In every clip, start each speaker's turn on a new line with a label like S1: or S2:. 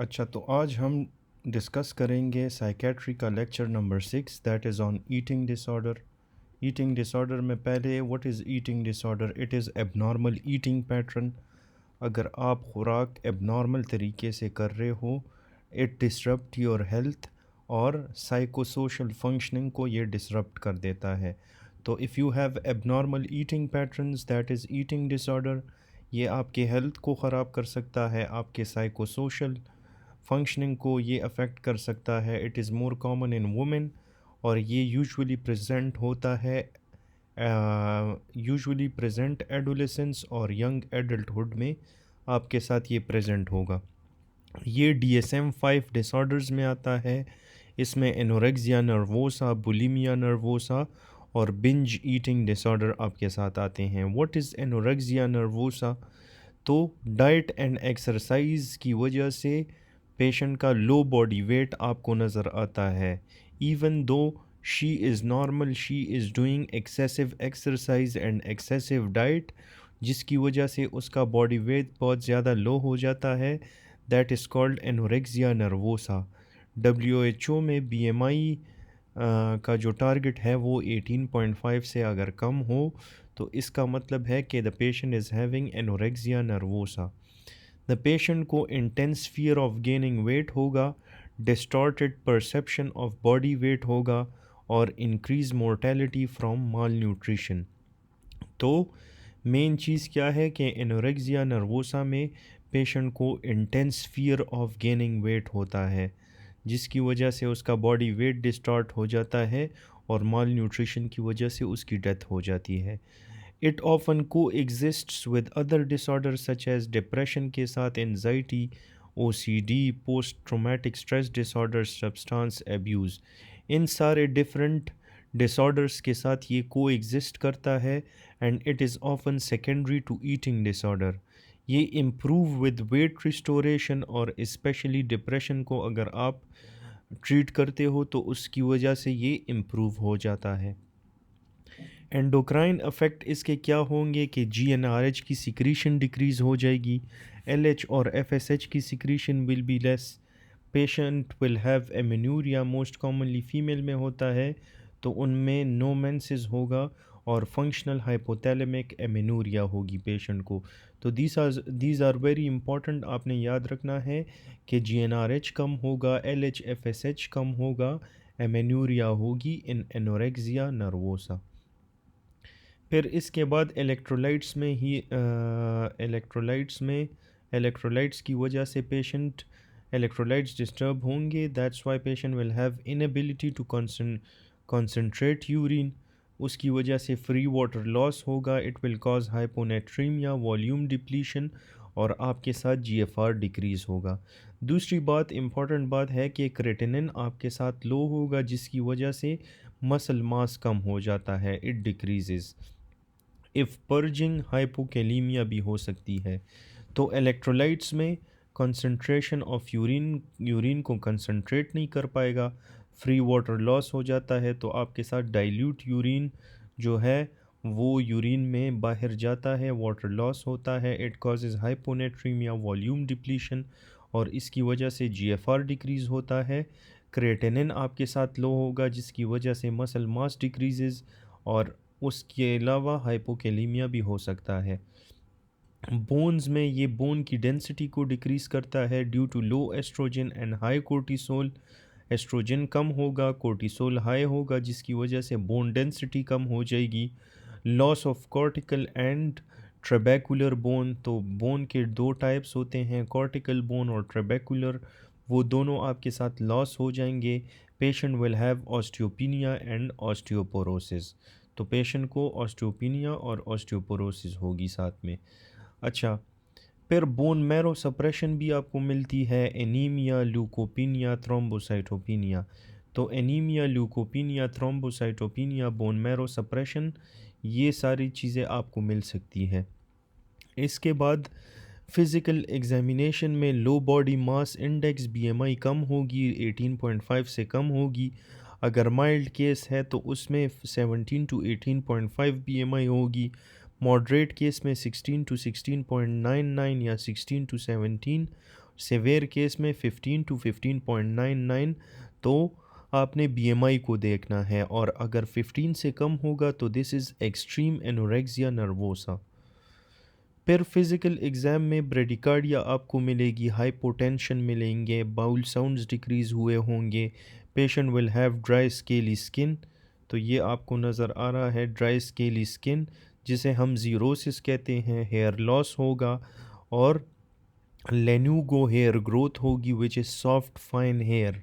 S1: अच्छा, तो आज हम डिस्कस करेंगे साइकेट्री का lecture number 6 that is on eating disorder. Eating disorder में पहले what is eating disorder? It is abnormal eating pattern. अगर आप खुराक एबनॉर्मल तरीके से कर रहे हो, इट डिसरप्ट योर हेल्थ और साइकोसोशल फंक्शनिंग को ये डिसरप्ट कर देता है। तो if you have abnormal eating patterns that is eating disorder. ये आपके हेल्थ को ख़राब कर सकता है, आपके साइकोसोशल फंक्शनिंग को ये अफेक्ट कर सकता है। It is more common in women और ये यूजुअली प्रेजेंट होता है यूजुअली प्रेजेंट एडोलेसेंस और यंग एडल्टहुड में आपके साथ ये प्रेजेंट होगा। ये DSM-5 डिसऑर्डर्स में आता है। इसमें एनोरेक्सिया नर्वोसा, बुलिमिया नर्वोसा और बिंज ईटिंग डिसऑर्डर आपके साथ आते हैं। What is anorexia nervosa? तो डाइट एंड एक्सरसाइज की वजह से पेशेंट का लो बॉडी वेट आपको नज़र आता है। Even though she is normal, she is doing excessive exercise and excessive diet, जिसकी वजह से उसका बॉडी वेट बहुत ज़्यादा लो हो जाता है। That is called anorexia nervosa. WHO में BMI का जो टारगेट है वो 18.5 से अगर कम हो तो इसका मतलब है कि the patient is having anorexia nervosa. The patient को intense fear of gaining weight होगा, distorted perception of body weight होगा और increase mortality from malnutrition. तो मेन चीज़ क्या है कि एनोरेक्सिया नर्वोसा में पेशेंट को intense fear of gaining weight होता है, जिसकी वजह से उसका बॉडी वेट डिस्टॉर्ट हो जाता है और माल न्यूट्रिशन की वजह से उसकी डेथ हो जाती है। It often coexists with other disorder such as depression के साथ anxiety, OCD, post traumatic stress disorder, substance abuse. इन सारे डिफरेंट डिसऑर्डर्स के साथ ये को एग्जिस्ट करता है and it is often secondary to eating disorder. ये इम्प्रूव विद वेट रिस्टोरेशन और स्पेशली डिप्रेशन को अगर आप ट्रीट करते हो तो उसकी वजह से ये इम्प्रूव हो जाता है। एंडोक्राइन अफेक्ट इसके क्या होंगे कि GnRH की सिक्रीशन डिक्रीज़ हो जाएगी, LH और FSH की secretion will be less, patient will have amenorrhoea, most commonly female में होता है तो उनमें नो मेंसेस होगा और फंक्शनल हाइपोथैलेमिक एमेन्यूरिया होगी पेशेंट को। तो दीज आर वेरी इंपॉर्टेंट, आपने याद रखना है कि GnRH कम होगा, LH FSH कम होगा, एमेन्यूरिया होगी इन एनोरेक्सिया नर्वोसा। फिर इसके बाद इलेक्ट्रोलाइट्स की वजह से पेशेंट इलेक्ट्रोलाइट्स डिस्टर्ब होंगे। That's why patient will have inability to concentrate urine. उसकी वजह से फ्री वाटर लॉस होगा। It will cause hyponatremia, volume depletion और आपके साथ GFR डिक्रीज़ होगा। दूसरी बात इम्पॉर्टेंट बात है कि क्रेटिनिन आपके साथ लो होगा, जिसकी वजह से मसल मास कम हो जाता है, इट डिक्रीजेज़। इफ़ पर्जिंग हाइपोकेलीमिया भी हो सकती है। तो इलेक्ट्रोलाइट्स में कंसंट्रेशन ऑफ यूरिन को कंसंट्रेट नहीं कर पाएगा, फ्री वाटर लॉस हो जाता है, तो आपके साथ डाइल्यूट यूरिन जो है वो यूरिन में बाहर जाता है, वाटर लॉस होता है। It causes hyponatraemia, volume depletion और इसकी वजह से GFR डिक्रीज़ होता है। क्रेटिनिन आपके साथ लो होगा, जिसकी वजह से मसल मास डिक्रीजेज़ और उसके अलावा हाइपोकेलीमिया भी हो सकता है। बोन्स में ये बोन की डेंसिटी को डिक्रीज़ करता है due to low oestrogen and high cortisol. Oestrogen कम होगा, कोर्टिसोल हाई होगा, जिसकी वजह से बोन डेंसिटी कम हो जाएगी। Loss of cortical and trabecular bone, तो बोन के दो टाइप्स होते हैं, कॉर्टिकल बोन और ट्रेबेकुलर, वो दोनों आपके साथ लॉस हो जाएंगे। Patient will have osteopenia and osteoporosis, तो पेशेंट को ऑस्टियोपिनिया और ऑस्टियोपोरोसिस होगी साथ में। अच्छा, फिर बोन मैरो सप्रेशन भी आपको मिलती है, एनीमिया, ल्यूकोपिनिया, थ्रोम्बोसाइटोपिनिया। तो anaemia, leukopenia, thrombocytopenia, bone marrow suppression, ये सारी चीज़ें आपको मिल सकती है। इसके बाद फिज़िकल एग्जामिनेशन में लो बॉडी मास इंडेक्स BMI कम होगी, 18.5 से कम होगी। अगर माइल्ड केस है तो उसमें 17 टू 18.5 BMI होगी। मॉडरेट केस में 16 टू 16.99 या 16 टू 17, सेवेयर केस में 15 टू 15.99, तो आपने बीएमआई को देखना है, और अगर 15 से कम होगा तो this is extreme anorexia nervosa. फिर फिज़िकल एग्ज़ाम में ब्रेडिकार्डिया आपको मिलेगी, हाइपोटेंशन मिलेंगे, बाउल साउंड्स डिक्रीज़ हुए होंगे, patient will have dry scaly skin. तो ये आपको नज़र आ रहा है ड्राई स्केली स्किन, जिसे हम ज़ीरोसिस कहते हैं। हेयर लॉस होगा और लेन्यूगो हेयर ग्रोथ होगी which is soft fine hair.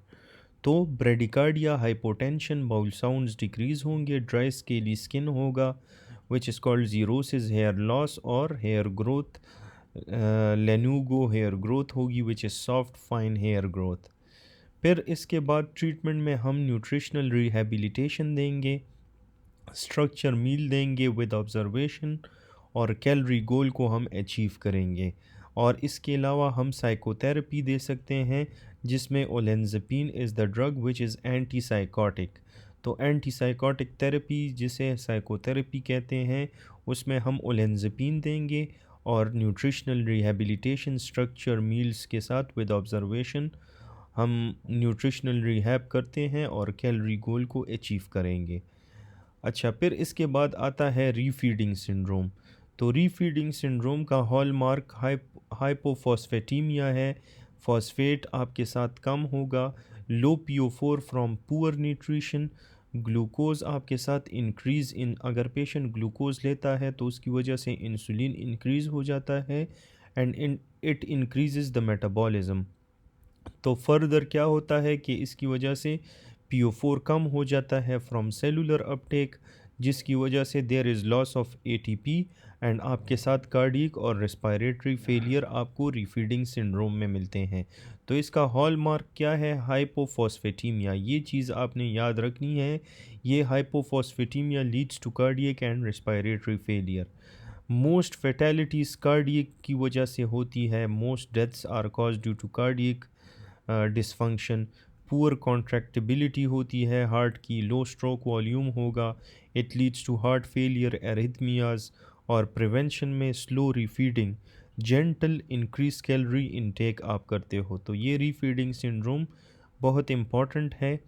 S1: तो bradycardia, hypotension, bowel sounds decrease होंगे, ड्राई स्केली स्किन होगा which is called xerosis, hair loss, और hair growth lanugo hair growth होगी which is soft fine hair growth. फिर इसके बाद treatment में हम न्यूट्रिशनल रिहैबिलिटेशन देंगे, स्ट्रक्चर मील देंगे विद ऑब्जर्वेशन, और कैलोरी गोल को हम अचीव करेंगे। और इसके अलावा हम साइकोथेरेपी दे सकते हैं, जिसमें olanzapine is the drug which is anti psychotic. तो एंटी साइकोटिक थेरेपी, जिसे साइकोथेरेपी कहते हैं, उसमें हम ओलेंजापिन देंगे और न्यूट्रिशनल रिहैबिलिटेशन स्ट्रक्चर मील्स के साथ विद ऑब्जर्वेशन हम न्यूट्रिशनल रिहैब करते हैं और कैलोरी गोल को अचीव करेंगे। अच्छा, फिर इसके बाद आता है रीफीडिंग सिंड्रोम। तो रीफीडिंग सिंड्रोम का हॉलमार्क हाइपोफॉस्फेटीमिया है, फॉस्फेट आपके साथ कम होगा, लो PO4 from poor nutrition, glucose आपके साथ इंक्रीज़ इन, अगर पेशेंट ग्लूकोज लेता है तो उसकी वजह से इंसुलिन इंक्रीज़ हो जाता है, and it increase the metabolism. तो फर्दर क्या होता है कि इसकी वजह से PO4 कम हो जाता है फ्रॉम सेलुलर अपटेक, जिसकी वजह से there is loss of ATP, and आपके साथ कार्डियक और रेस्पिरेटरी फेलियर आपको रीफीडिंग सिंड्रोम में मिलते हैं। तो इसका हॉलमार्क क्या है? हाइपोफॉस्फेटीमिया। ये चीज़ आपने याद रखनी है। ये hypophosphatemia leads to cardiac and respiratory failure. Most fatalities cardiac की वजह से होती है, most deaths are cause due to cardiac dysfunction. Poor contractibility होती है हार्ट की, लो स्ट्रोक वॉल्यूम होगा, it leads to heart failure, arrhythmias. और प्रिवेंशन में slow refeeding, gentle increase calorie intake आप करते हो। तो ये रीफीडिंग सिंड्रोम बहुत इम्पॉर्टेंट है,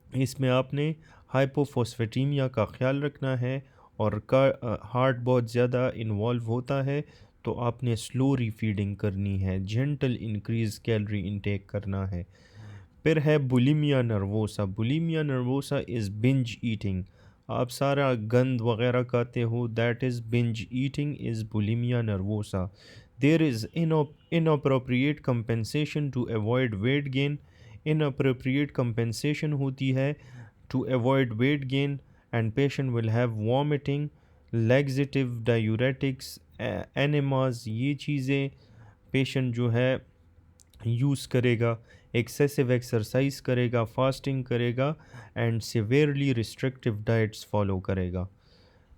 S1: इसमें आपने हाइपोफॉस्फेटीमिया का ख्याल रखना है, और हार्ट बहुत ज़्यादा इन्वॉल्व होता है, तो आपने स्लो रीफीडिंग करनी है, जेंटल इंक्रीज कैलोरी इनटेक करना है। फिर है bulimia nervosa. Bulimia nervosa is binge eating. आप सारा गंद वगैरह खाते हो, that is binge eating is bulimia nervosa. There is inappropriate compensation to avoid weight gain. Inappropriate compensation होती है to avoid weight gain, and patient will have vomiting, laxative, diuretics, enemas। ये चीज़ें पेशेंट जो है यूज़ करेगा, excessive exercise करेगा, fasting करेगा, and severely restrictive diets follow करेगा।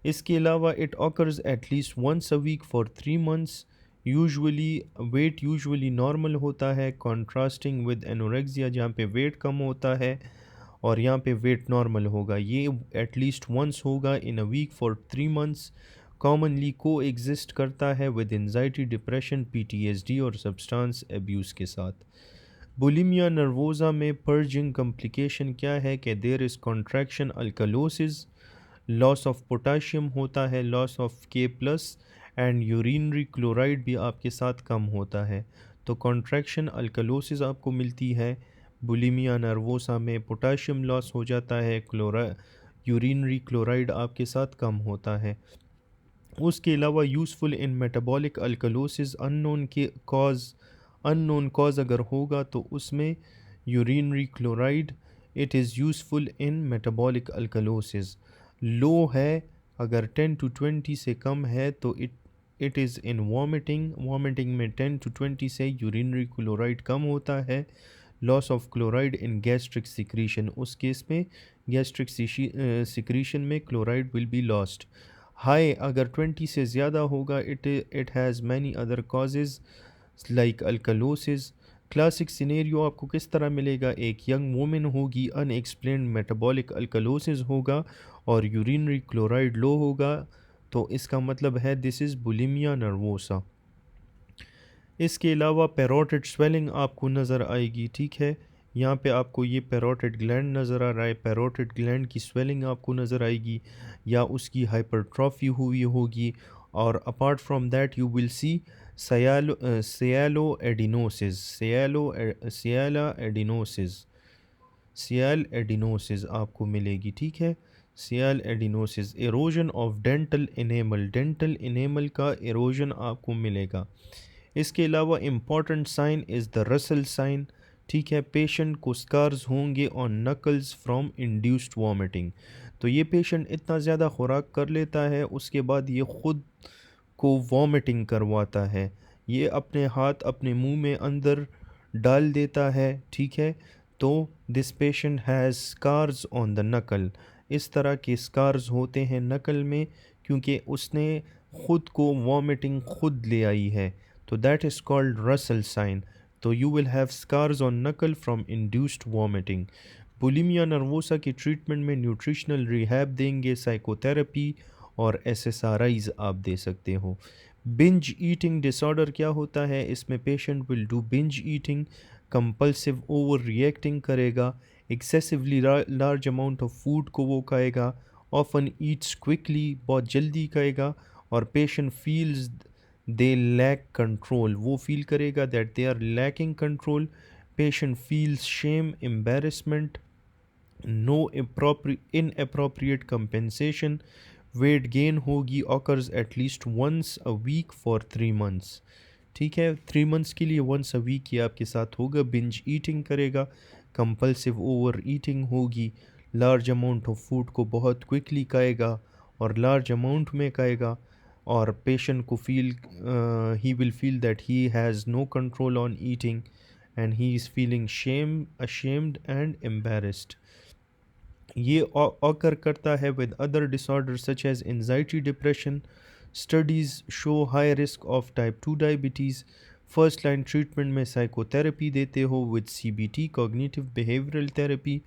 S1: इसके अलावा it occurs at least once a week for 3 months. Usually weight usually normal होता है, कॉन्ट्रास्टिंग विद एनोरेक्सिया जहाँ पे वेट कम होता है और यहाँ पे वेट नॉर्मल होगा। ये एटलीस्ट वंस होगा in a week for 3 months. Commonly को एग्जिस्ट करता है विद एंजाइटी, डिप्रेशन, PTSD और सब्सटेंस एब्यूज़ के साथ। बुलिमिया नर्वोसा में पर्जिंग कॉम्प्लिकेशन क्या है कि there is contraction alkalosis, loss of potassium होता है, loss of K+, and urinary chloride भी आपके साथ कम होता है। तो कॉन्ट्रैक्शन अल्कलोसिस आपको मिलती है, बुलिमिया नर्वोसा में पोटाशियम लॉस हो जाता है, यूरिनरी क्लोराइड आपके साथ कम होता है। उसके अलावा useful in metabolic alkalosis, unknown cause अगर होगा तो उसमें urinary chloride, it is useful in metabolic alkalosis. Low है, अगर 10 टू 20 से कम है तो it is in vomiting. Vomiting में 10 टू 20 से यूरिनरी क्लोराइड कम होता है। Loss of chloride in gastric secretion, उस केस में गैस्ट्रिक सिक्रीशन में chloride will be lost. High अगर 20 से ज़्यादा होगा, it has many other causes like alkalosis. Classic scenario आपको किस तरह मिलेगा? एक यंग वुमेन होगी, अनएक्सप्लेन्ड मेटाबॉलिक अल्कलोसिस होगा और यूरिनरी क्लोराइड लो होगा, तो इसका मतलब है दिस इज़ बुलिमिया नर्वोसा। इसके अलावा पैरोटिड स्वेलिंग आपको नज़र आएगी, ठीक है। यहाँ पे आपको ये पैरोटिड ग्लैंड नज़र आ रहा है, पैरोटिड ग्लैंड की स्वेलिंग आपको नज़र आएगी या उसकी हाइपरट्रॉफी हुई होगी। और apart from that you will see sialadenosis, sialadenosis, sialadenosis आपको मिलेगी, ठीक है। Sialadenosis, erosion of dental enamel, dental enamel का एरोजन आपको मिलेगा। इसके अलावा important sign is the Russell sign, ठीक है। पेशेंट को स्कार्स होंगे on knuckles from induced vomiting. तो ये पेशेंट इतना ज़्यादा खुराक कर लेता है उसके बाद ये ख़ुद को वॉमिटिंग करवाता है, ये अपने हाथ अपने मुंह में अंदर डाल देता है, ठीक है। तो this patient has scars on the knuckle, इस तरह के स्कार्स होते हैं नकल में क्योंकि उसने ख़ुद को वॉमिटिंग खुद ले आई है। तो that is called Russell sign. तो you will have scars on knuckle from induced vomiting. Bulimia nervosa की ट्रीटमेंट में न्यूट्रिशनल रिहैब देंगे, साइकोथेरेपी और एसएसआरआईज आप दे सकते हो। बिंज ईटिंग डिसऑर्डर क्या होता है, इसमें patient will do binge eating, compulsive over reacting करेगा, excessively large amount of food को वो खाएगा, ऑफन ईट्स क्विकली, बहुत जल्दी खाएगा, और patient feels they lack control, वो फील करेगा that they are lacking control. Patient feels shame, embarrassment, no inappropriate compensation, weight gain होगी, occurs at least once a week for 3 months, ठीक है। 3 मंथ्स के लिए वंस अ वीक ये आपके साथ होगा। बिंज ईटिंग करेगा, कंपल्सिव ओवर ईटिंग होगी, लार्ज अमाउंट ऑफ फूड को बहुत क्विकली खाएगा और लार्ज अमाउंट में खाएगा, और पेशेंट को he will feel that he has no control on eating and he is feeling ashamed and embarrassed. ये ऑकर करता है with other disorder such as anxiety, depression. Studies show high risk of type 2 diabetes. First line treatment में psychotherapy देते हो with CBT, cognitive behavioural therapy.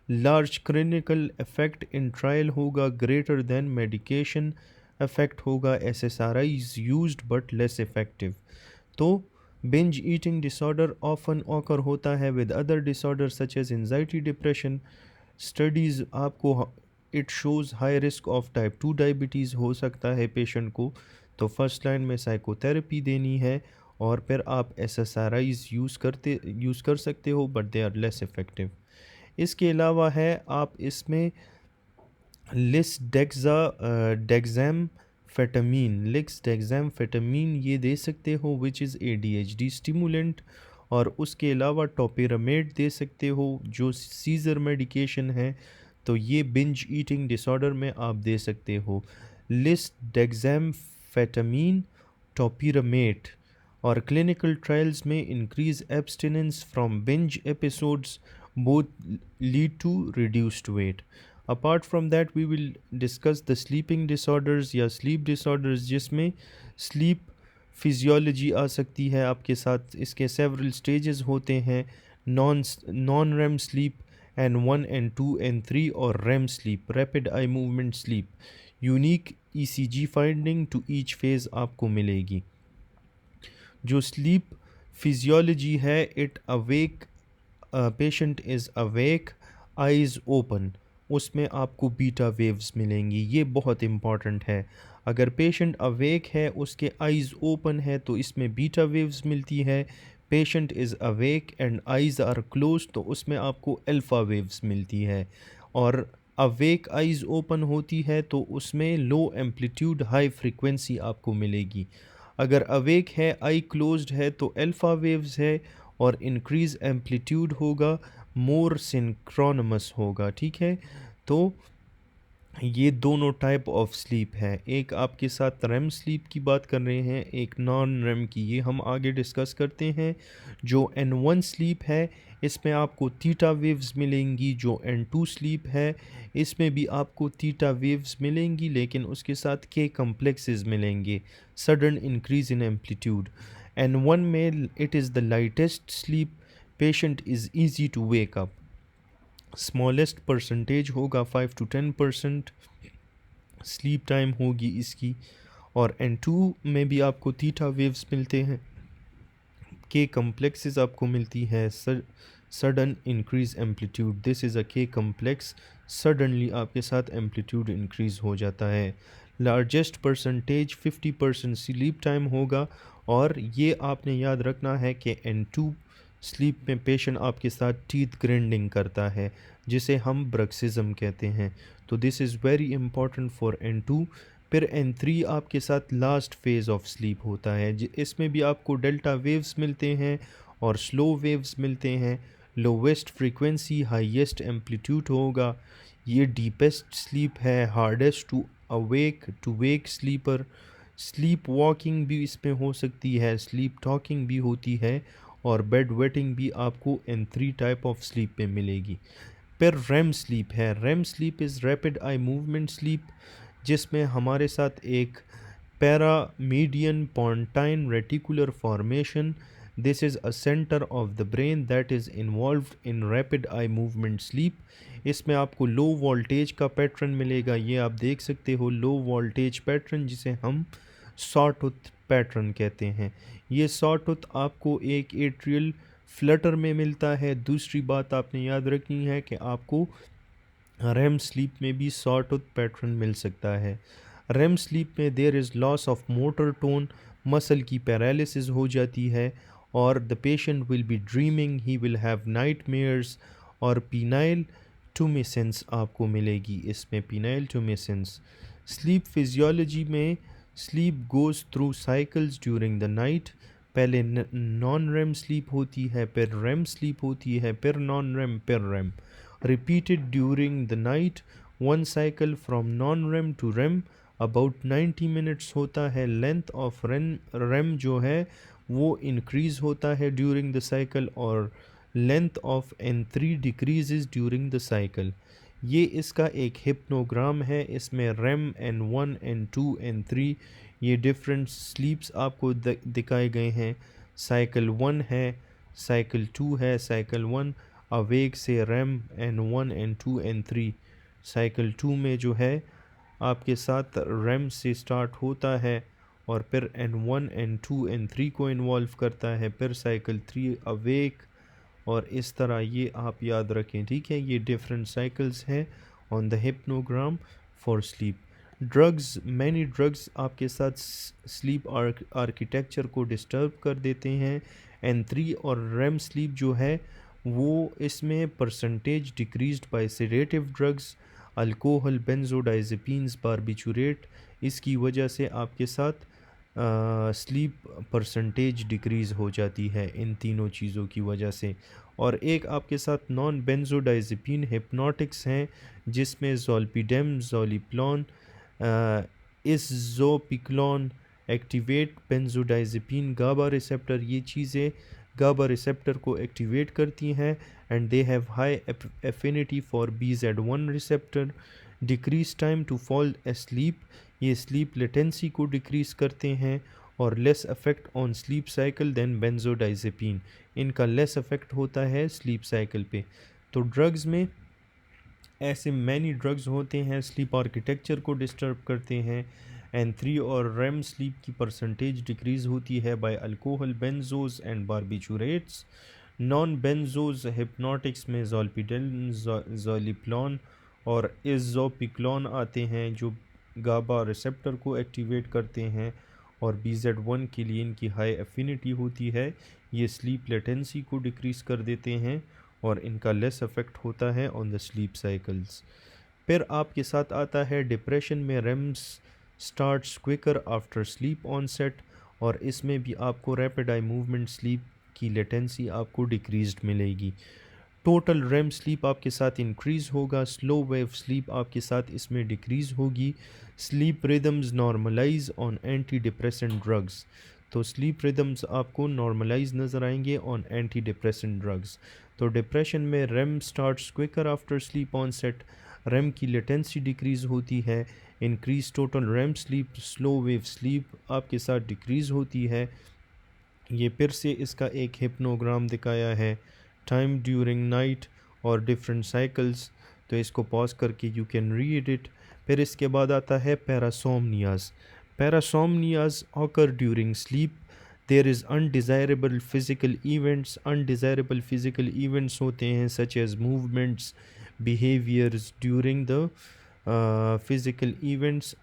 S1: Large clinical effect in trial होगा, greater than medication effect होगा। SSRI is used but less effective. तो binge eating disorder often occur होता है with other disorder such as anxiety, depression. Studies आपको it shows high risk of type 2 diabetes हो सकता है patient को, तो फर्स्ट लाइन में साइकोथेरेपी देनी है और फिर आप एसएसआरआईज यूज़ कर सकते हो but they are less effective. इसके अलावा है आप इसमें लिक्स डेक्साम फेटामीन ये दे सकते हो विच इज़ ADHD स्टिमुलेंट, और उसके अलावा टोपिरामेट दे सकते हो जो सीज़र मेडिकेशन है, तो ये बिंज ईटिंग डिसऑर्डर में आप दे सकते हो। लिस्डेक्सामफेटामीन, टोपिरामेट, और क्लिनिकल ट्रायल्स में increase abstinence from binge episodes, both lead to reduced weight. Apart from that we will discuss the sleeping disorders या स्लीप डिसऑर्डर्स, जिसमें स्लीप फिजियोलॉजी आ सकती है आपके साथ। इसके सेवरल स्टेजेस होते हैं, non REM sleep and 1 and 2 and 3, और REM sleep, rapid eye movement sleep. Unique ECG finding to each phase आपको मिलेगी। जो स्लीप फिजियोलॉजी है, it awake, patient is awake, eyes open, उसमें आपको बीटा वेव्स मिलेंगी, ये बहुत इम्पॉर्टेंट है। अगर पेशेंट अवेक है उसके आइज़ ओपन है तो इसमें बीटा वेव्स मिलती है। Patient is awake and eyes are close तो उसमें आपको अल्फ़ा वेव्स मिलती है। और अवेक आइज़ ओपन होती है तो उसमें लो एम्पलीट्यूड हाई फ्रीक्वेंसी आपको मिलेगी। अगर अवेक है आई क्लोज्ड है तो अल्फ़ा वेव्स है, और इंक्रीज एम्पलीट्यूड होगा, मोर सिंक्रोनमस होगा, ठीक है। तो ये दोनों टाइप ऑफ स्लीप है, एक आपके साथ रेम स्लीप की बात कर रहे हैं, एक नॉन रेम की, ये हम आगे डिस्कस करते हैं। जो N1 स्लीप है इसमें आपको थीटा वेव्स मिलेंगी, जो N2 स्लीप है इसमें भी आपको थीटा वेव्स मिलेंगी लेकिन उसके साथ के कम्प्लेक्सेस मिलेंगे, sudden increase in amplitude. N1 में it is the lightest sleep, patient is easy to wake up, smallest percentage होगा 5 to 10% स्लीप टाइम होगी इसकी। और N2 में भी आपको थीटा वेव्स मिलते हैं, के कम्प्लेक्सेस आपको मिलती है, sudden increase amplitude, this is अ के कम्प्लेक्स, सडनली आपके साथ एम्पलीट्यूड इंक्रीज़ हो जाता है। लार्जेस्ट परसेंटेज 50% स्लीप टाइम होगा, और ये आपने याद रखना है कि N2 स्लीप में पेशेंट आपके साथ टीथ ग्राइंडिंग करता है, जिसे हम ब्रक्सिज्म कहते हैं। तो this is very important for N2। फिर N3 आपके साथ लास्ट फेज़ ऑफ स्लीप होता है, इसमें भी आपको डेल्टा वेव्स मिलते हैं और स्लो वेव्स मिलते हैं। लोवेस्ट फ्रीक्वेंसी हाईएस्ट एम्पलीट्यूड होगा। ये डीपेस्ट स्लीप है, hardest to wake sleeper. Sleepwalking भी इसमें हो सकती है, स्लीप टॉकिंग भी होती है, और बेड वेटिंग भी आपको N3 टाइप ऑफ स्लीप में मिलेगी। फिर रेम स्लीप है। REM sleep is rapid eye movement sleep, जिसमें हमारे साथ एक paramedian pontine reticular formation, this is a centre of the brain that is involved in rapid eye movement sleep. इसमें आपको लो वोल्टेज का pattern मिलेगा, ये आप देख सकते हो, लो वोल्टेज पैटर्न, जिसे हम सॉटूथ पैटर्न कहते हैं। ये सॉटूथ आपको एक एट्रियल फ्लटर में मिलता है। दूसरी बात आपने याद रखनी है कि आपको रेम स्लीप में भी सॉटूथ पैटर्न मिल सकता है। रेम स्लीप में there is loss of motor tone, muscle की पैरालिसिस हो जाती है, और the patient will be dreaming, he will have nightmares, और पीनाइल टूमिसेंस आपको मिलेगी इसमें, पीनाइल टूमिसेंस। स्लीप फिजियोलॉजी में sleep goes through cycles during the night. पहले नॉन रेम स्लीप होती है, फिर रेम स्लीप होती है, फिर नॉन रेम, फिर REM. Repeated during the night, one cycle from non REM to REM about 90 minutes होता है। लेंथ ऑफ रेम जो है वो इंक्रीज़ होता है ड्यूरिंग द साइकिल, और length of N3 decreases during the cycle. ये इसका एक हिप्नोग्राम है, इसमें रेम N1 N2 N3 ये डिफरेंट स्लीप्स आपको दिखाए गए हैं। साइकिल 1 है, साइकिल 2 है, साइकिल 1 अवेक से REM N1 N2 N3। Cycle 2 में जो है आपके साथ रेम से स्टार्ट होता है, और फिर N1 N2 N3 को इन्वॉल्व करता है, फिर साइकिल 3 अवेक, और इस तरह ये आप याद रखें, ठीक है। ये डिफरेंट साइकिल्स हैं on the hypnogram for sleep. Drugs, many drugs आपके साथ स्लीप आर्किटेक्चर को डिस्टर्ब कर देते हैं। N3 और रेम स्लीप जो है वो इसमें percentage decreased by sedative drugs, alcohol, benzodiazepines, barbiturate, इसकी वजह से आपके साथ स्लीप परसेंटेज डिक्रीज़ हो जाती है इन तीनों चीज़ों की वजह से। और एक आपके साथ नॉन बेंजोडाइजेपिन हिप्नोटिक्स हैं, जिसमें zolpidem, zaleplon, eszopiclone activate benzodiazepine GABA receptor, ये चीज़ें गाबा रिसेप्टर को एक्टिवेट करती हैं, and they have high affinity for BZ1 receptor. Decrease time to fall asleep, ये स्लीप लेटेंसी को डिक्रीज़ करते हैं, और less affect on sleep cycle than benzodiazepine, इनका लेस अफेक्ट होता है स्लीप साइकिल पे। तो ड्रग्स में ऐसे मैनी ड्रग्स होते हैं स्लीप आर्किटेक्चर को डिस्टर्ब करते हैं। N3 और रेम स्लीप की परसेंटेज डिक्रीज़ होती है by alcohol, benzos and barbiturates. Non benzos hypnotics में ज़ोलपीडेम, ज़ोलिप्लोन और इज़ोपिक्लोन आते हैं, जो गाबा रिसेप्टर को एक्टिवेट करते हैं, और BZ1 के लिए इनकी हाई एफिनिटी होती है, ये स्लीप लेटेंसी को डिक्रीज़ कर देते हैं, और इनका लेस अफेक्ट होता है ऑन द स्लीप साइकिल्स। फिर आपके साथ आता है डिप्रेशन में REMs starts quicker after sleep onset, और इसमें भी आपको रैपिड आई मूवमेंट स्लीप की लेटेंसी आपको डिक्रीज्ड मिलेगी। टोटल रेम स्लीप आपके साथ इंक्रीज़ होगा, स्लो वेव स्लीप आपके साथ इसमें डिक्रीज़ होगी। Sleep rhythms normalise on antidepressant drugs, तो स्लीप रिदम्स आपको नॉर्मलाइज नज़र आएंगे ऑन एंटी डिप्रेसेंट ड्रग्स। तो डिप्रेशन में REM starts quicker after sleep onset, REM की लेटेंसी डिक्रीज़ होती है। Increase total REM sleep, slow wave sleep आपके साथ डिक्रीज़ होती है। ये फिर से इसका एक हिप्नोग्राम दिखाया है, टाइम ड्यूरिंग नाइट और डिफरेंट साइकिल्स, तो इसको पॉज करके यू कैन रीड इट। फिर इसके बाद आता है parasomnias. Parasomnias occur during sleep, there is undesirable physical events होते हैं such as movements, behaviours during the physical events.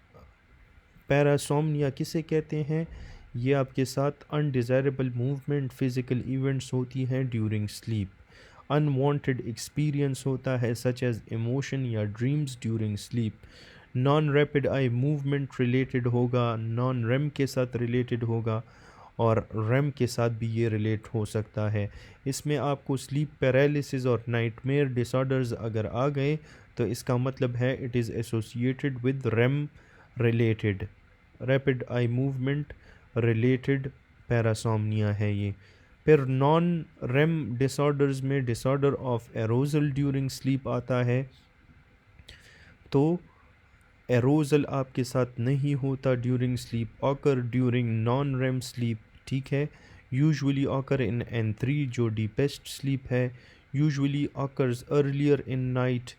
S1: Parasomnia किसे कहते हैं? ये आपके साथ अनडिज़ायरेबल मूवमेंट, फिज़िकल इवेंट्स होती हैं ड्यूरिंग स्लीप। अनवांटेड एक्सपीरियंस होता है सच एज़ इमोशन या dreams during sleep. Non rapid eye movement related होगा, नॉन रेम के साथ रिलेटेड होगा, और रेम के साथ भी ये रिलेट हो सकता है। इसमें आपको स्लीप पैरालिसिस और नाइटमेयर डिसऑर्डर्स अगर आ गए तो इसका मतलब है it is associated with REM related, rapid eye movement related parasomnia है ये। फिर नॉन रेम डिसऑर्डर्स में disorder of arousal during sleep आता है। तो एरोजल आपके साथ नहीं होता during sleep, occur during non REM sleep, ठीक है। यूजुअली ऑकर इन N3 जो डीपेस्ट स्लीप है, usually occurs earlier in night,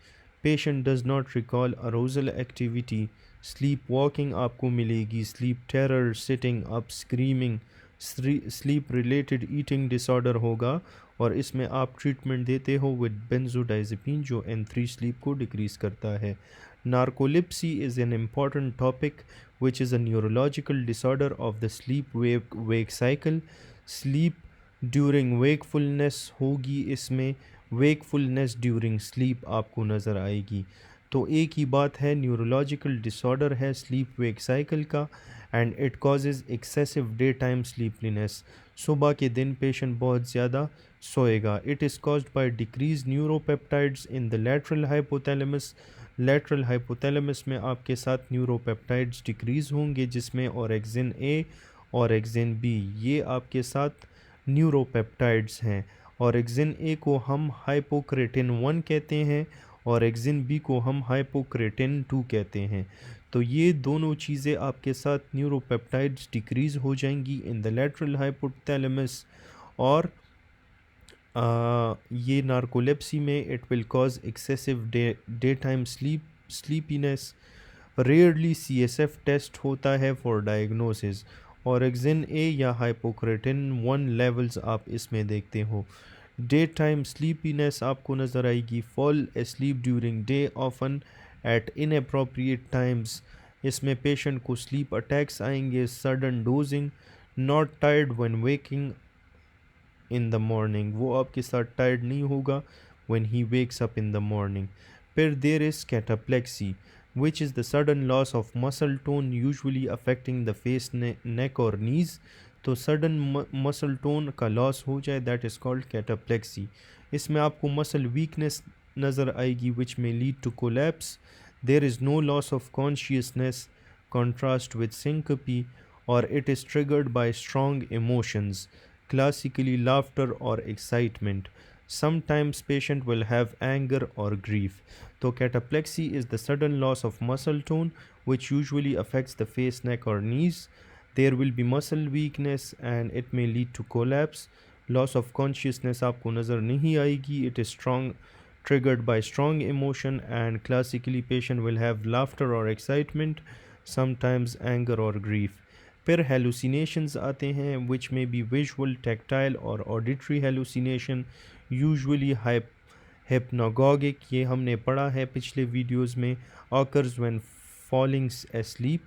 S1: patient does not recall arousal activity. Sleep walking आपको मिलेगी, sleep terror, sitting up, screaming, sleep related eating disorder होगा, और इसमें आप ट्रीटमेंट देते हो विद बेंजोडाइज़ेपिन जो N3 स्लीप को डिक्रीज़ करता है। Narcolepsy is an important topic, which is a neurological disorder of the sleep-wake cycle. Sleep during wakefulness होगी इसमें, wakefulness during sleep आपको नज़र आएगी। तो एक ही बात है, न्यूरोलॉजिकल डिसऑर्डर है स्लीप वेक साइकिल का, and it causes excessive daytime sleepliness. सुबह के दिन पेशेंट बहुत ज़्यादा सोएगा। It is caused by decrease neuropeptides in the lateral hypothalamus. Lateral hypothalamus में आपके साथ न्यूरोपेप्टाइड्स डिक्रीज़ होंगे, जिसमें ऑरेक्सिन ए और ऑरेक्सिन बी ये आपके साथ न्यूरोपेप्टाइड्स हैं। ऑरेक्सिन ए को हम हाइपोक्रेटिन 1 कहते हैं और ऑरेक्सिन बी को हम हाइपोक्रेटिन 2 कहते हैं। तो ये दोनों चीज़ें आपके साथ न्यूरोपेप्टाइड्स डिक्रीज़ हो जाएंगी इन द लेटरल हाइपोथैलेमस, और ये नार्कोलेप्सी में it will cause excessive daytime sleepiness. Rarely CSF test होता है फॉर डायग्नोसिस। ऑरेक्सिन ए या हाइपोक्रेटिन 1 लेवल्स आप इसमें देखते हो। डे टाइम स्लीपीनेस आपको नज़र आएगी, fall asleep during day often at inappropriate times. इसमें पेशेंट को स्लीप अटैक्स आएंगे, sudden dozing, not tired when waking in the morning, वो आपके साथ टायर्ड नहीं होगा when he wakes up in the morning. फिर there is cataplexy which is the sudden loss of muscle tone usually affecting the face, neck और knees। तो sudden muscle tone का loss हो जाए that is called cataplexy। इसमें आपको muscle weakness नज़र आएगी which may lead to collapse। There is no loss of consciousness contrast with syncope, or it is triggered by strong emotions, classically laughter or excitement. Sometimes patient will have anger or grief। तो cataplexy is the sudden loss of muscle tone which usually affects the face, neck or knees। There will be muscle weakness and it may lead to collapse। Loss of consciousness आपको नज़र नहीं आएगी, it is triggered by strong emotion, and classically patient will have laughter or excitement, sometimes anger or grief। फिर hallucinations आते हैं which may be visual, tactile or auditory hallucination, usually hypnagogic, ये हमने पढ़ा है पिछले वीडियोस में, occurs when falling asleep,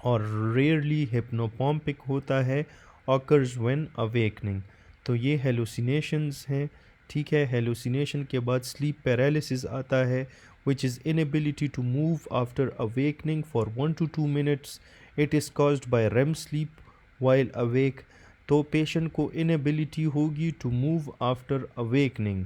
S1: और rarely hypnopompic होता है, occurs when awakening। तो ये hallucinations हैं, ठीक है। hallucination के बाद sleep paralysis आता है which is inability to move after awakening for 1 to 2 minutes। It is caused by REM sleep while awake। तो पेशेंट को inability होगी to move after awakening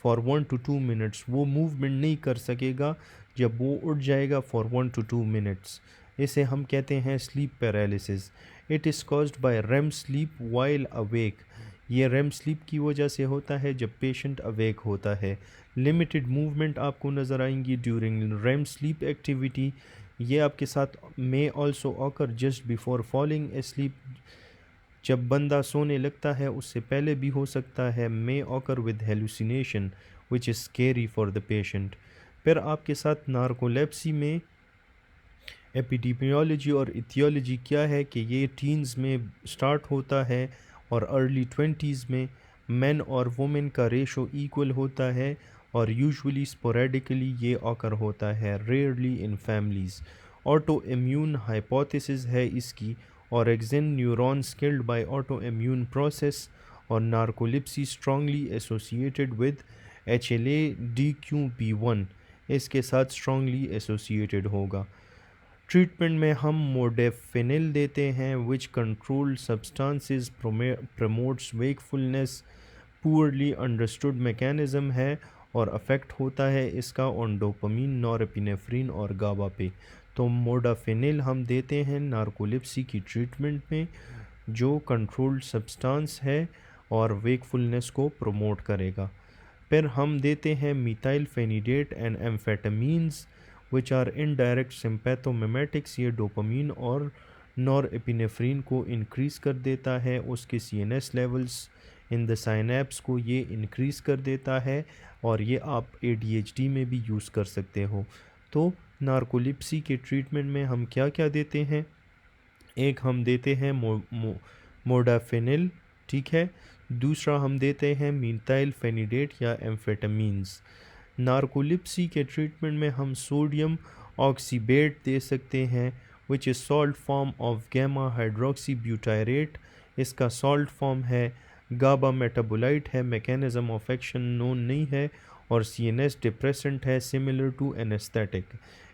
S1: for 1 to 2 minutes, वो मूवमेंट नहीं कर सकेगा जब वो उठ जाएगा for 1 to 2 minutes। इसे हम कहते हैं sleep paralysis. It is caused bye REM sleep while awake. ये रेम स्लीप की वजह से होता है जब पेशेंट अवेक होता है। लिमिटेड मूवमेंट आपको नज़र आएंगी ड्यूरिंग रेम स्लीप एक्टिविटी। ये आपके साथ may also occur just before falling asleep, जब बंदा सोने लगता है उससे पहले भी हो सकता है। May occur with hallucination which is scary for the patient. फिर आपके साथ नार्कोलेप्सी में एपिडेमियोलॉजी और इथियोलॉजी क्या है कि ये टीन्स में स्टार्ट होता है और अर्ली ट्वेंटीज़ में मेन और वुमेन का रेशो इक्वल होता है और यूजुअली स्पोरेडिकली ये ऑकर होता है, rarely in families. Auto immune hypothesis है इसकी, और orexin neurons killed by auto immune process और narcolepsy strongly associated with HLA-DQP1 इसके साथ स्ट्रांगली एसोसिएटेड होगा। ट्रीटमेंट में हम मोडेफिनिल देते हैं which controlled substances promotes wakefulness, poorly understood mechanism है और अफेक्ट होता है इसका ऑन डोपामिन, नॉरएपिनेफ्रिन और गाबा पे। तो मोडाफिनिल हम देते हैं नार्कोलिप्सी की ट्रीटमेंट में जो कंट्रोल्ड सब्सटेंस है और वेकफुलनेस को प्रमोट करेगा। फिर हम देते हैं मीथाइलफेनिडेट and amphetamines which are indirect सिंपैथोमिमेटिक्स। ये डोपामीन और नॉरएपिनेफ्रिन को इंक्रीज़ कर देता है, उसके CNS levels in the synapse को ये इंक्रीज़ कर देता है और ये आप ADHD में भी यूज़ कर सकते हो। तो नार्कोलिप्सी के ट्रीटमेंट में हम क्या क्या देते हैं, एक हम देते हैं मोडाफिनिल, ठीक है, दूसरा हम देते हैं मीथाइलफेनिडेट या एम्फेटामीन्स। नार्कोलिप्सी के ट्रीटमेंट में हम सोडियम ऑक्सीबेट दे सकते हैं which is salt form of gamma hydroxybutyrate ब्यूटायरेट। इसका सॉल्ट फॉर्म है, गाबा मेटाबोलाइट है, मैकेनिज्म ऑफ एक्शन नोन नहीं है और CNS डिप्रेसेंट है सिमिलर टू एनेस्थेटिक।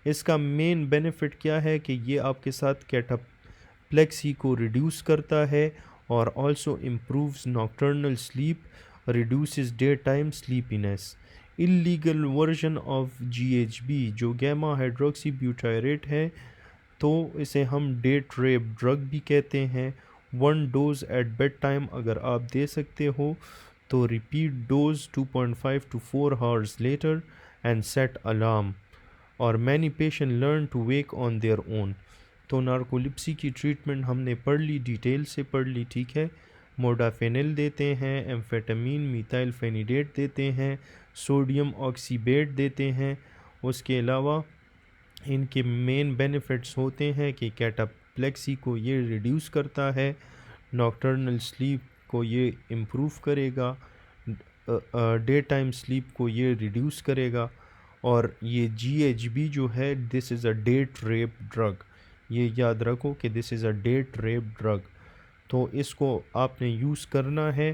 S1: इसका मेन बेनिफिट क्या है कि ये आपके साथ कैटाप्लेक्सी को रिड्यूस करता है और also improves nocturnal sleep, reduces day time sleepiness. Illegal version of GHB जो गैमा हाइड्रोक्सी ब्यूटायरेट है, तो इसे हम डेट रेप ड्रग भी कहते हैं। 1 डोज एट बेड टाइम अगर आप दे सकते हो तो repeat dose 2.5 to 4 hours later and set alarm, और many patient learn to wake on their own. तो नार्कोलिप्सी की ट्रीटमेंट हमने पढ़ ली, डिटेल से पढ़ ली, ठीक है। मोडाफिनिल देते हैं, एम्फेटामीन मीथाइलफेनिडेट देते हैं, सोडियम ऑक्सीबेट देते हैं। उसके अलावा इनके मेन बेनिफिट्स होते हैं कि कैटाप्लेक्सी को ये रिड्यूस करता है, नॉक्टर्नल स्लीप को ये इम्प्रूव करेगा, डे टाइम स्लीप को ये रिड्यूस करेगा, और ये GHB जो है this is a date rape drug. ये याद रखो कि this is a date rape drug. तो इसको आपने यूज़ करना है,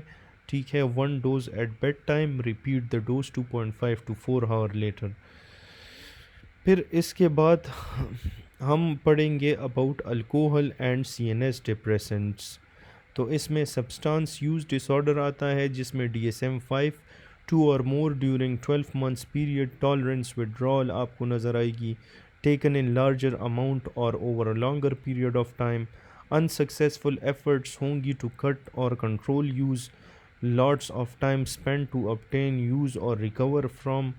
S1: ठीक है। 1 dose at bedtime, repeat the dose 2.5 to 4 hour later. फिर इसके बाद हम पढ़ेंगे about alcohol and CNS depressants. तो इसमें सब्सटेंस यूज़ डिसऑर्डर आता है जिसमें DSM-5 2 और more during 12 months period, tolerance withdrawal आपको नज़र आएगी, टेकन इन लार्जर अमाउंट और over a longer period of time, unsuccessful efforts होंगी टू कट और control use, lots of time spend to obtain use और recover from,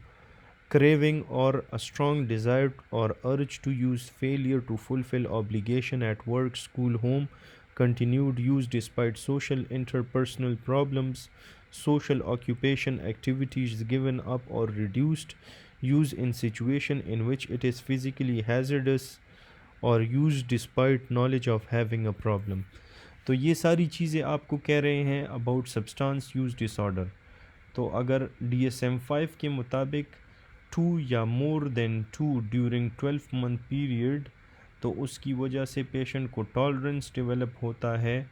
S1: craving or a strong desire or urge to use, failure to fulfill obligation at work, school, home, continued use despite social interpersonal problems, social occupation activities given up or reduced, use in situation in which it is physically hazardous or used despite knowledge of having a problem। तो ये सारी चीज़ें आपको कह रहे हैं about substance use disorder. तो अगर DSM-5 के मुताबिक 2 या more than 2 during 12 month period, तो उसकी वजह से पेशेंट को टॉलरेंस डेवलप होता है,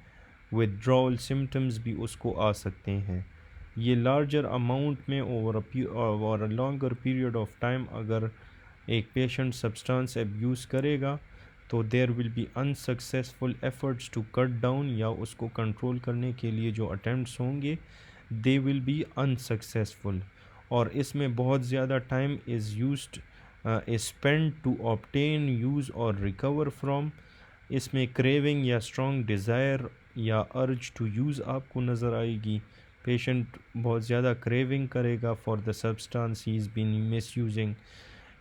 S1: विथड्रॉल सिम्टम्स भी उसको आ सकते हैं। ये लार्जर अमाउंट में over a longer period of time अगर एक पेशेंट सब्सटेंस अब्यूज़ करेगा तो there will be unsuccessful efforts to cut down, या उसको कंट्रोल करने के लिए जो अटेम्प्ट्स होंगे दे विल बी अनसक्सेसफुल, और इसमें बहुत ज़्यादा time is used spend to obtain use और रिकवर फ्रॉम। इसमें क्रेविंग या स्ट्रॉन्ग डिज़ायर या अर्ज टू यूज़ आपको नज़र आएगी। पेशेंट बहुत ज़्यादा क्रेविंग करेगा for the substance he is been misusing.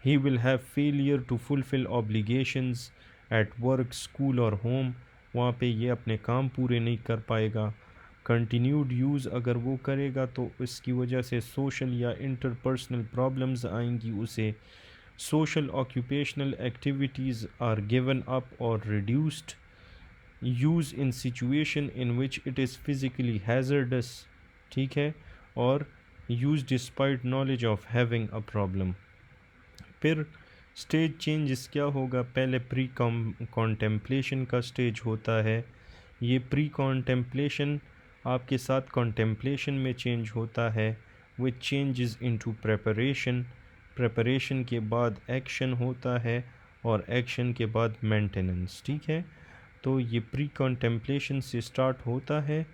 S1: He will have failure to fulfil obligations at work, school और होम, वहाँ पे ये अपने काम पूरे नहीं कर पाएगा। कंटिन्यूड यूज़ अगर वो करेगा तो इसकी वजह से सोशल या इंटरपर्सनल प्रॉब्लम्स आएंगी उसे। social occupational activities are given up or reduced, use in situation in which it is physically hazardous, ठीक है, और use despite knowledge of having a problem। फिर स्टेज चेंजेस क्या होगा, पहले प्री कॉन्टेम्पलेशन का स्टेज होता है। ये प्री कॉन्टेम्पलेशन आपके साथ कॉन्टेम्पलेशन में चेंज होता है, विच चेंजेस इनटू प्रेपरेशन, प्रेपरेशन के बाद एक्शन होता है और एक्शन के बाद मेंटेनेंस, ठीक है। तो ये प्री कॉन्टेम्पलेशन से स्टार्ट होता है,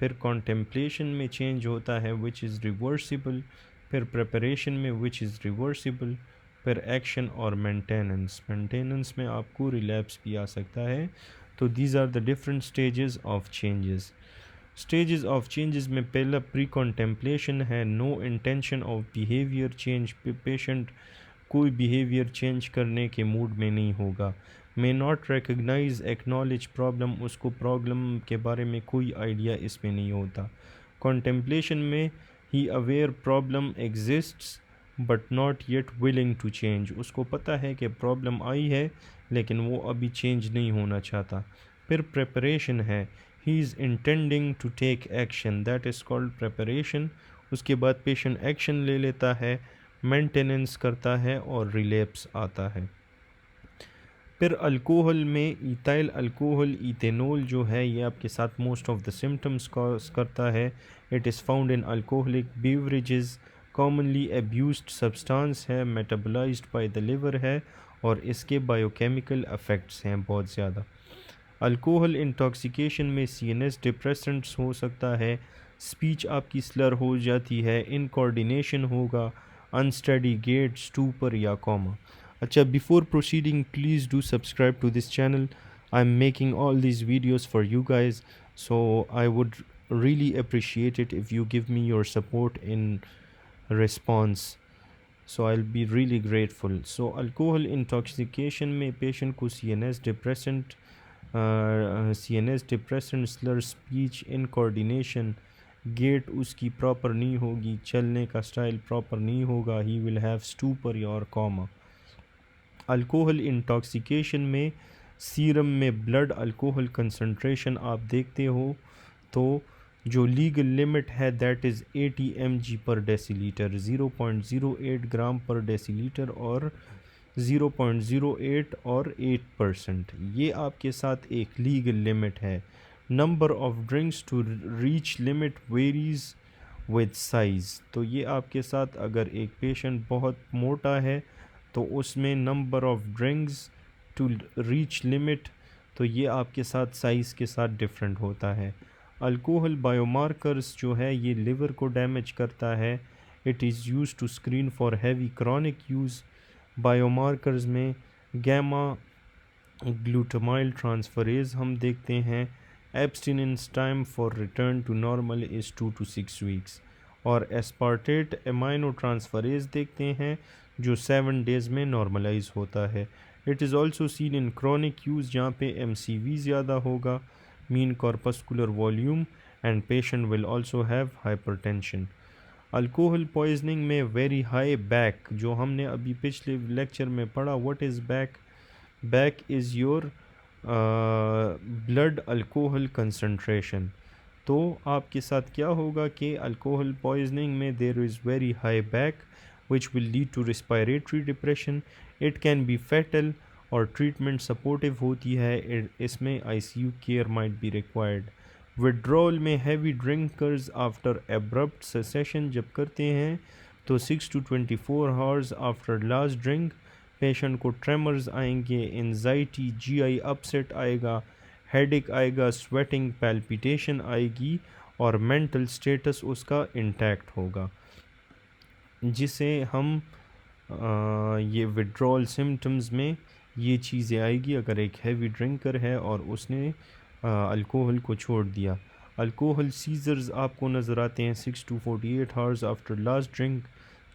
S1: फिर कॉन्टेम्पलेशन में चेंज होता है विच इज़ रिवर्सिबल, फिर प्रेपरेशन में विच इज़ रिवर्सिबल, फिर एक्शन और मेंटेनेंस, मेंटेनेंस में आपको रिलैप्स भी आ सकता है। तो these are the different stages of changes. Stages of changes में पहला प्री कॉन्टेम्पलेशन है, no intention of behaviour change, patient कोई बिहेवियर चेंज करने के मूड में नहीं होगा। May not recognise acknowledge problem, उसको प्रॉब्लम के बारे में कोई आइडिया इसमें नहीं होता। कॉन्टेम्पलेशन में ही aware problem exists but not yet willing to change, उसको पता है कि प्रॉब्लम आई है लेकिन वो अभी चेंज नहीं होना चाहता। फिर प्रेपरेशन है, he is intending to take action, that is called preparation. उसके बाद पेशेंट एक्शन ले लेता है, मेंटेनेंस करता है और रिलैप्स आता है। फिर अल्कोहल में इथाइल अल्कोहल इथेनॉल जो है ये आपके साथ most of the symptoms cause करता है। It is found in alcoholic beverages, commonly abused substance है, मेटाबोलाइज्ड बाय द लिवर है और इसके बायोकेमिकल इफ़ेक्ट्स हैं बहुत ज़्यादा। अल्कोहल इंटॉक्सिकेशन में सीएनएस डिप्रेसेंट्स हो सकता है, स्पीच आपकी स्लर हो जाती है, इनकोऑर्डिनेशन होगा, अनस्टडी गेट, स्टूपर या कॉमा। अच्छा, before proceeding please do subscribe to this channel, I am making all these videos for you guys, so I would really appreciate it if you give me your support in response, so I'll be really grateful. So alcohol intoxication में patient को CNS depressant, CNS depressant, slur speech, incoordination, gait उसकी proper नहीं होगी, चलने का style proper नहीं होगा, he will have stupor और कॉमा। अल्कोहल इंटॉक्सिकेशन में सीरम में ब्लड अल्कोहल कंसंट्रेशन आप देखते हो तो जो लीगल लिमिट है that is 80 mg per decilitre, 0.08 gram per decilitre और 0.08 और 8%, ये आपके साथ एक लीगल लिमिट है। Number of drinks to reach limit varies with size, तो ये आपके साथ अगर एक पेशेंट बहुत मोटा है तो उसमें number of drinks to reach limit, तो ये आपके साथ साइज़ के साथ डिफरेंट होता है। अल्कोहल बायोमार्कर्स जो है ये लिवर को डैमेज करता है, it is use to screen for heavy chronic use. Biomarkers में गैमा ग्लूटामाइल ट्रांसफरेज हम देखते हैं, abstinence time for return to normal is 2 to 6 weeks, और एस्पार्टेट एमाइनो ट्रांसफरेज देखते हैं जो 7 days में नॉर्मलाइज होता है। It is also seen in chronic use जहाँ पे MCV ज़्यादा होगा, mean corpuscular volume, and patient will also have hypertension. Alcohol poisoning में वेरी हाई बैक, जो हमने अभी पिछले लेक्चर में पढ़ा, what is back, back is your blood alcohol concentration. तो आपके साथ क्या होगा कि अल्कोहल पॉइजनिंग में there is very high back which will lead to respiratory depression, it can be fatal और treatment supportive होती है, इसमें ICU care might be required। withdrawal में heavy drinkers after abrupt cessation जब करते हैं तो 6 to 24 hours after last drink patient को ट्रेमर्स आएंगे, एंजाइटी, GI अपसेट आएगा, हेडेक आएगा, स्वेटिंग, पैल्पिटेशन आएगी और मेंटल स्टेटस उसका इंटैक्ट होगा, जिसे हम ये विड्रॉल सिम्टम्स में ये चीज़ें आएगी अगर एक हैवी ड्रिंकर है और उसने अल्कोहल को छोड़ दिया। अल्कोहल सीजर्स आपको नज़र आते हैं 6 to 48 hours after last drink.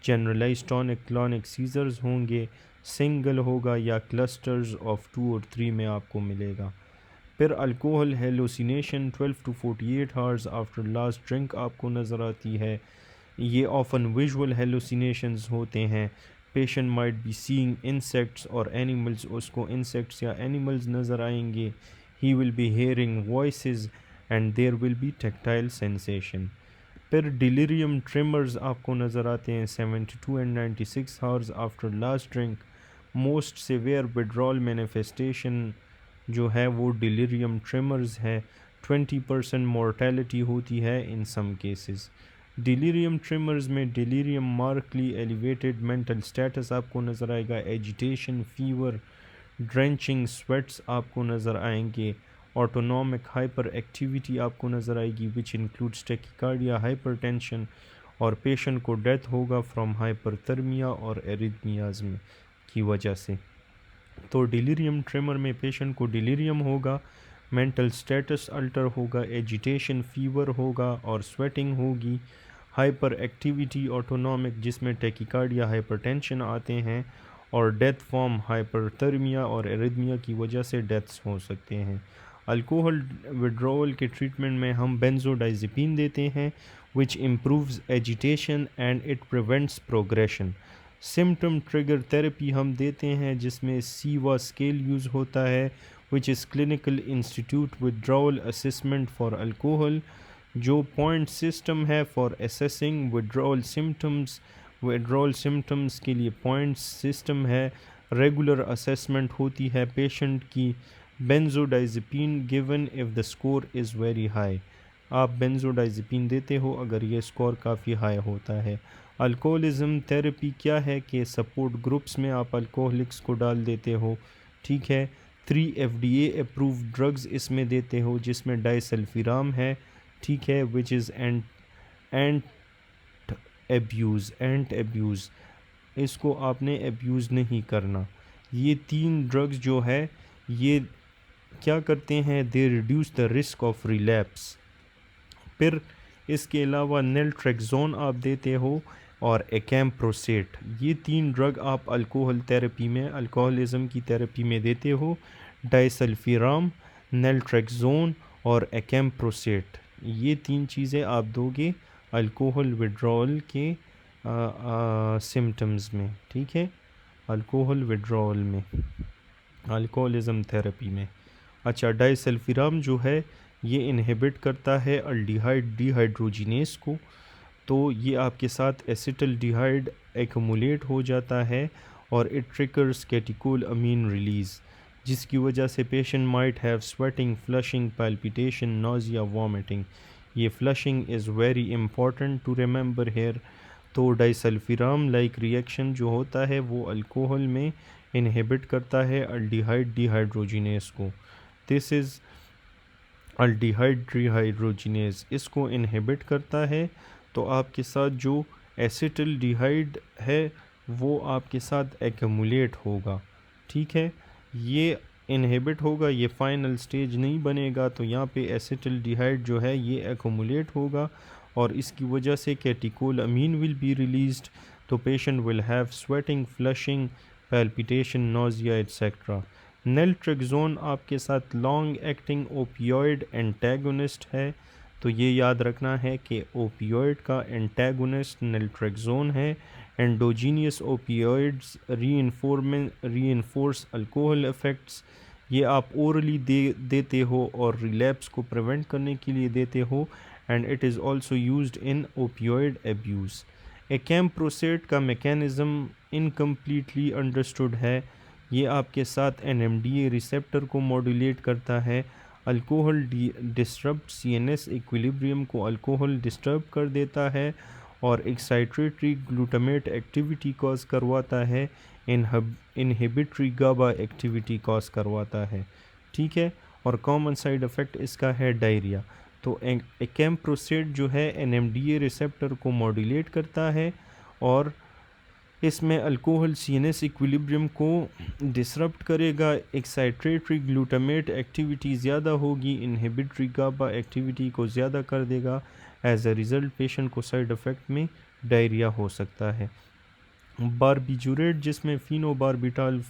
S1: Generalise tonic clonic seizures होंगे, सिंगल होगा या क्लस्टर्स ऑफ 2 और 3 में आपको मिलेगा। फिर alcohol hallucination 12 to 48 hours after last drink आपको नज़र आती है, ये ऑफन विजुअल हेलुसिनेशंस होते हैं। Patient might be seeing insects और एनिमल्स, उसको इंसेक्ट्स या एनिमल्स नज़र आएंगे. He will be hearing voices and there will be tactile sensation. फिर डिलीरियम ट्रिमर्स आपको नज़र आते हैं 72 and 96 hours after last drink. Most severe withdrawal manifestation जो है वो डिलीरियम ट्रिमर्स है. 20% मोर्टेलिटी होती है इन सम केसेस. डिलीरियम ट्रिमर्स में delirium markedly elevated mental status आपको नज़र आएगा. एजिटेशन, फीवर, ड्रेंचिंग स्वेट्स आपको नज़र आएंगे. ऑटोनॉमिक हाइपर एक्टिविटी आपको नज़र आएगी विच इंक्लूड्स टेकिकार्डिया, हाइपरटेंशन, और पेशेंट को डेथ होगा फ्रॉम हाइपरथर्मिया और एरिथमियाज की वजह से. तो डिलीरियम ट्रेमर में पेशेंट को डिलीरियम होगा, मेंटल स्टेटस अल्टर होगा, एजिटेशन, फीवर होगा और स्वेटिंग होगी. हाइपर एक्टिविटी ऑटोनॉमिक जिसमें टेकिकार्डिया, हाइपरटेंशन आते हैं, और डेथ फॉर्म हाइपरथर्मिया और एरिथमिया की वजह से डेथ्स हो सकते हैं. अल्कोहल विड्रॉवल के ट्रीटमेंट में हम बेंजोडाइज़ेपिन देते हैं which improves agitation and it prevents progression. Symptom trigger therapy हम देते हैं जिसमें सीवा स्केल यूज़ होता है which is clinical institute withdrawal assessment for alcohol, जो पॉइंट सिस्टम है for assessing withdrawal symptoms. Withdrawal symptoms के लिए पॉइंट सिस्टम है. रेगुलर असेसमेंट होती है पेशेंट की. Benzodiazepine given if the score is very high. आप बेंजोडाइज़ेपिन देते हो अगर ये स्कोर काफ़ी हाई होता है. अल्कोहलिज़म थेरेपी क्या है कि सपोर्ट ग्रुप्स में आप अल्कोहलिक्स को डाल देते हो, ठीक है. 3 FDA अप्रूव्ड ड्रग्स इसमें देते हो जिसमें डाइसल्फिराम है, ठीक है, विच इज़ एंट एब्यूज़. इसको आपने एब्यूज़ नहीं करना. ये 3 ड्रग्स जो है ये क्या करते हैं, they reduce the risk of relapse. फिर इसके अलावा नेल्ट्रेक्सोन आप देते हो और एकैम्प्रोसेट. ये 3 ड्रग आप अल्कोहल थेरेपी में, अल्कोहलिज्म की थेरेपी में देते हो. डाइसल्फिराम, नेल्ट्रेक्सोन और एकैम्प्रोसेट, ये 3 चीज़ें आप दोगे अल्कोहल विड्रॉल के सिम्टम्स में, ठीक है, अल्कोहल विड्रॉल में, अल्कोहलिज्म थेरेपी में. अच्छा, डाइसल्फिराम जो है ये इनहिबिट करता है अल्डिहाइड डिहाइड्रोजिनेस को, तो ये आपके साथ एसिटल्डिहाइड एक्युमुलेट हो जाता है और it triggers catecholamine release, जिसकी वजह से patient might have sweating, flushing, palpitation, nausea, vomiting. ये flushing is very important to remember here. तो डाइसल्फिराम लाइक रिएक्शन जो होता है वो अल्कोहल में इनहिबिट करता है अल्डिहाइड डिहाइड्रोजिनेस को. दिस इज़ अल्डिहाइड डिहाइड्रोजिनेस, इसको इनहिबिट करता है. तो आपके साथ जो एसिटल्डिहाइड है वो आपके साथ एक्युमुलेट होगा, ठीक है. ये इनहिबिट होगा, ये फाइनल स्टेज नहीं बनेगा, तो यहाँ पे एसिटल्डिहाइड जो है ये एक्युमुलेट होगा और इसकी वजह से catecholamine will be released. तो patient will have sweating, flushing, palpitation, nausea etcetera. Naltrexone आपके साथ लॉन्ग एक्टिंग ओपियोइड एंटेगोनिस्ट है, तो ये याद रखना है कि ओपियोइड का एंटेगोनिस्ट नेल्ट्रेक्सोन है. Endogenous opioids reinforce alcohol effects, ये आप ओरली देते हो और रिलैप्स को प्रिवेंट करने के लिए देते हो, and it is also used in opioid abuse. Acamprosate का मैकेनिज़्म इनकम्प्लीटली अंडरस्टूड है. ये आपके साथ NMDA रिसेप्टर को मॉड्यूलेट करता है. अल्कोहल डिस्टर्ब CNS इक्विलिब्रियम को अल्कोहल डिस्टर्ब कर देता है और एक्साइट्रेटरी ग्लूटामेट एक्टिविटी कॉज करवाता है. इनहिबिटरी गाबा एक्टिविटी कॉज करवाता है, ठीक है. और कॉमन साइड इफ़ेक्ट इसका है डायरिया. तो एकैम्प्रोसेट जो है NMDA रिसेप्टर को मॉड्यूलेट करता है और इसमें अल्कोहल CNS इक्विलिब्रियम को डिसरप्ट करेगा. एक्साइट्रेटरी ग्लूटामेट एक्टिविटी ज़्यादा होगी, इनहिबिटरी गाबा एक्टिविटी को ज़्यादा कर देगा. एज अ रिज़ल्ट पेशेंट को साइड इफ़ेक्ट में डायरिया हो सकता है. बारबिटूरेट जिसमें फिनोबारबिटाल,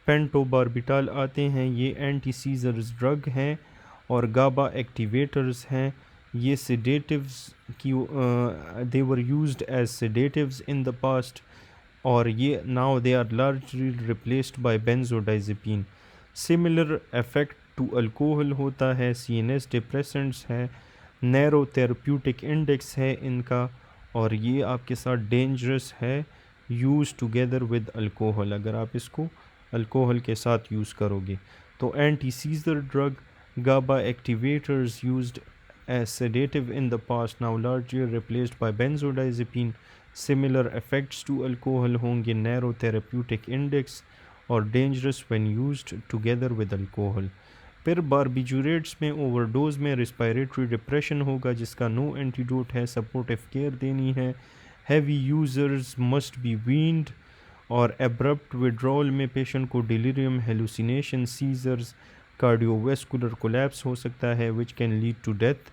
S1: पेंटोबारबिटाल आते हैं, ये एंटी सीजर्स ड्रग हैं और गाबा एक्टिवेटर्स हैं. ये सेडेटिव्स की they were used as sedatives in the past. और ये now they are largely replaced by benzodiazepine. Similar effect to alcohol होता है, सीएनएस डिप्रेसेंट्स है, नैरो थेरेप्यूटिक इंडेक्स है इनका, और ये आपके साथ डेंजरस है यूज़ टुगेदर विद अल्कोहल, अगर आप इसको अल्कोहल के साथ यूज़ करोगे। तो anti scissor drug GABA activators used as sedative in the past now largely replaced by benzodiazepine। Similar effects to alcohol होंगे, narrow therapeutic index और dangerous when used together with alcohol। फिर बारबिटूरेट्स में overdose में respiratory depression होगा जिसका no antidote है, supportive care देनी है, heavy users must be weaned, और एब्रप्ट विड्रॉल में पेशेंट को delirium, hallucination, seizures, cardiovascular collapse हो सकता है which can lead to death.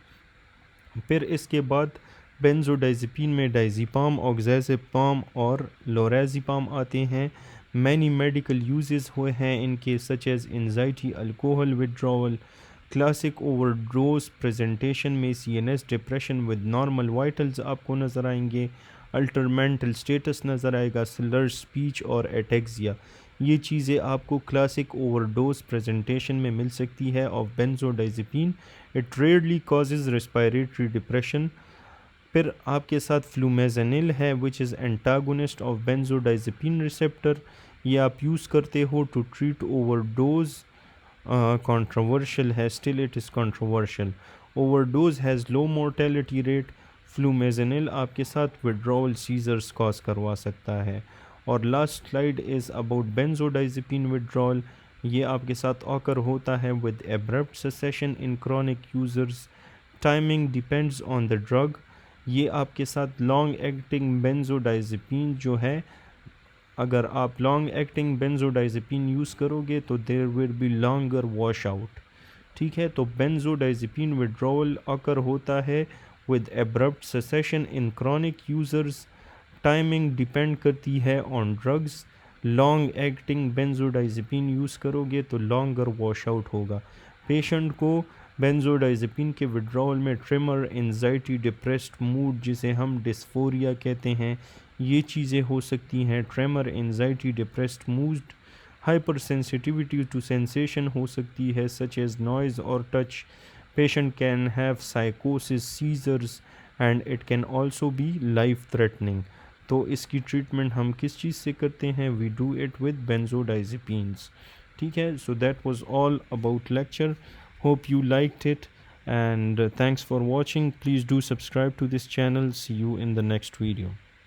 S1: फिर इसके बाद बेंजोडाइजेपिन में डाइज़ेपाम, ऑक्साज़ेपाम और लोराज़ेपाम आते हैं। मैनी मेडिकल यूजेस हुए हैं इनके such as anxiety, alcohol withdrawal, classic overdose presentation में CNS depression with normal vitals आपको नज़र आएंगे, अल्टर मेंटल स्टेटस नज़र आएगा, स्लर स्पीच और एटेक्सिया। ये चीज़ें आपको क्लासिक ओवरडोज प्रेजेंटेशन में मिल सकती है of benzodiazepine. It rarely causes respiratory depression. फिर आपके साथ फ्लूमेज़निल है which is antagonist of benzodiazepine receptor. ये आप यूज़ करते हो टू ट्रीट ओवरडोज। कंट्रोवर्शियल है, still it is controversial. Overdose has low mortality rate. Flumazenil आपके साथ विड्रॉवल सीजर्स कॉज करवा सकता है। और last slide is about benzodiazepine withdrawal. ये आपके साथ ऑकर होता है with abrupt cessation in chronic users. Timing depends on the drug. ये आपके साथ लॉन्ग एक्टिंग बेंजोडाइजेपिन जो है, अगर आप लॉन्ग एक्टिंग बेंजोडाइजेपिन यूज़ करोगे तो there will be longer wash out. ठीक है, तो बेंजोडाइजेपिन विड्रॉवल ऑकर होता है with abrupt cessation in chronic users. Timing depend करती है on drugs. Long acting benzodiazepine use करोगे तो लॉन्गर वॉश आउट होगा। पेशेंट को बेंजोडाइजेपिन के विड्रॉवल में ट्रिमर, एंजाइटी, डिप्रेस्ड मूड जिसे हम डिस्फोरिया कहते हैं, ये चीज़ें हो सकती हैं। Tremor, anxiety, depressed mood, hypersensitivity to sensation हो सकती है सच एज नॉइज और टच। पेशेंट कैन हैव साइकोसिस, seizures and it can also be life threatening. तो इसकी ट्रीटमेंट हम किस चीज़ से करते हैं? We do it with benzodiazepines. ठीक है, so that was all about lecture. Hope you liked it, and thanks for watching. Please do subscribe to this channel. See you in the next video.